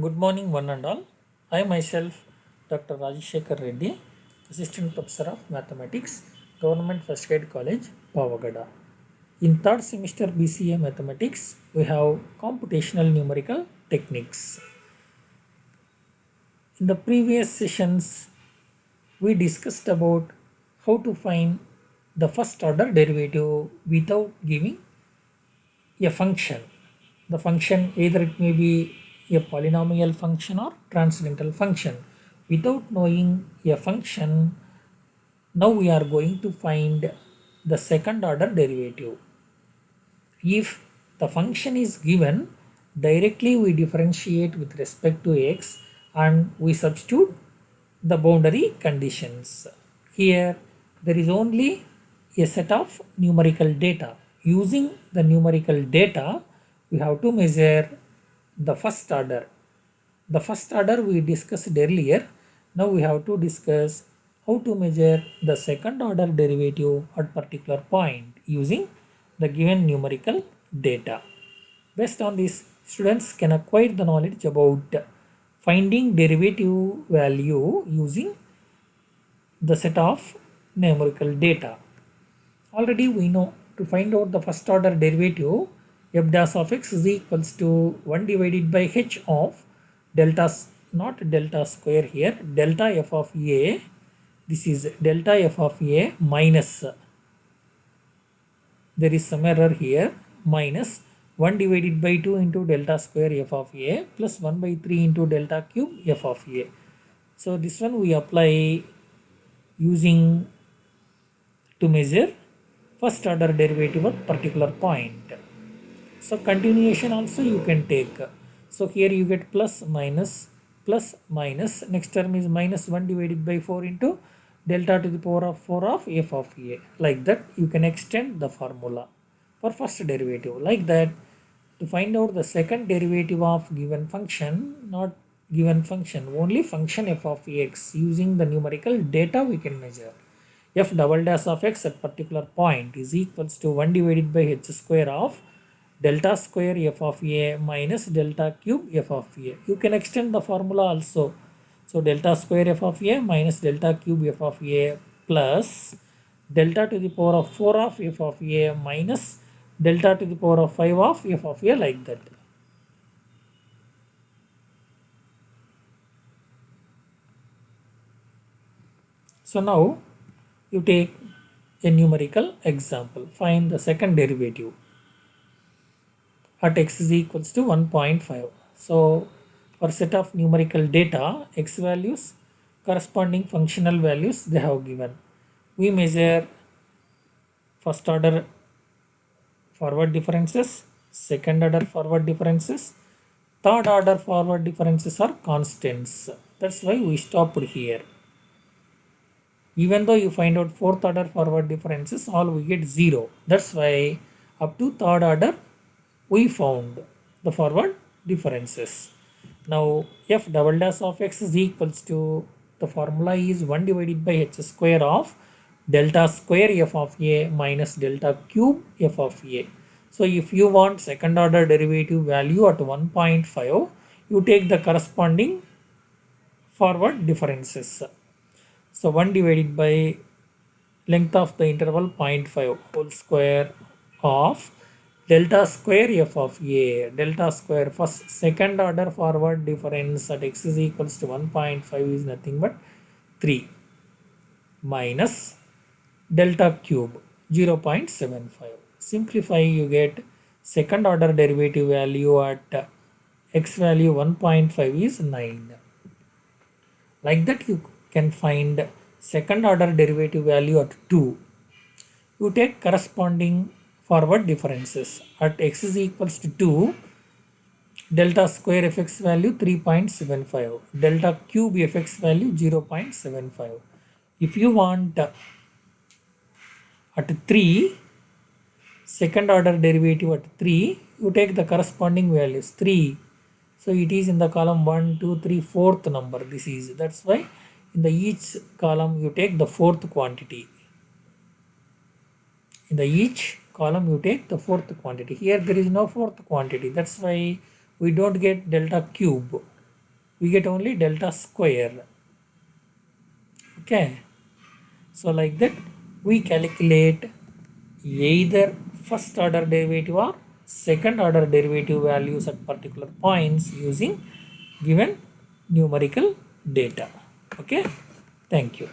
Good morning, one and all. I myself, Dr. Rajashekar Reddy, Assistant Professor of Mathematics, Government First Grade College, Pavagada. In third semester BCA Mathematics, we have computational numerical techniques. In the previous sessions, we discussed about how to find the first order derivative without giving a function. The function either it may be a polynomial function or transcendental function. Without knowing a function, now we are going to find the second order derivative. If the function is given, directly we differentiate with respect to x and we substitute the boundary conditions. Here there is only a set of numerical data. Using the numerical data, we have to measure the first order. The first order we discussed earlier. Now we have to discuss how to measure the second order derivative at particular point using the given numerical data. Based on this, students can acquire the knowledge about finding derivative value using the set of numerical data. Already we know to find out the first order derivative, f dash of x is equals to 1 divided by h of delta, not delta square here, delta f of a, this is delta f of a minus, there is some error here, minus 1 divided by 2 into delta square f of a plus 1 by 3 into delta cube f of a. So this one we apply using to measure first order derivative at particular point. So continuation also you can take. So here you get plus minus, next term is minus 1 divided by 4 into delta to the power of 4 of f of a. Like that you can extend the formula for first derivative. Like that, to find out the second derivative of given function, not given function, only function f of x, using the numerical data we can measure. F double dash of x at particular point is equals to 1 divided by h square of delta square f of a minus delta cube f of a. You can extend the formula also. So delta square f of a minus delta cube f of a plus delta to the power of 4 of f of a minus delta to the power of 5 of f of a, like that. So now you take a numerical example. Find the second derivative at x is equals to 1.5. So for set of numerical data, x values, corresponding functional values they have given. We measure first order forward differences, second order forward differences, third order forward differences are constants. That's why we stopped here. Even though you find out fourth order forward differences, all we get 0. That's why up to third order we found the forward differences. Now f double dash of x is equals to, the formula is 1 divided by h square of delta square f of a minus delta cube f of a. So if you want second order derivative value at 1.5, you take the corresponding forward differences. So 1 divided by length of the interval 0.5 whole square of delta square f of a, delta square first second order forward difference at x is equals to 1.5 is nothing but 3 minus delta cube 0.75. Simplify, you get second order derivative value at x value 1.5 is 9. Like that you can find second order derivative value at 2. You take corresponding forward differences. At x is equals to 2, delta square fx value 3.75, delta cube fx value 0.75. If you want at 3, second order derivative at 3, you take the corresponding values 3. So it is in the column 1, 2, 3, fourth number. This is, that's why in the each column you take the fourth quantity. In the each column you take the fourth quantity. Here there is no fourth quantity. That's why we don't get delta cube. we get only delta square. Okay, so like that we calculate either first order derivative or second order derivative values at particular points using given numerical data. Okay, thank you.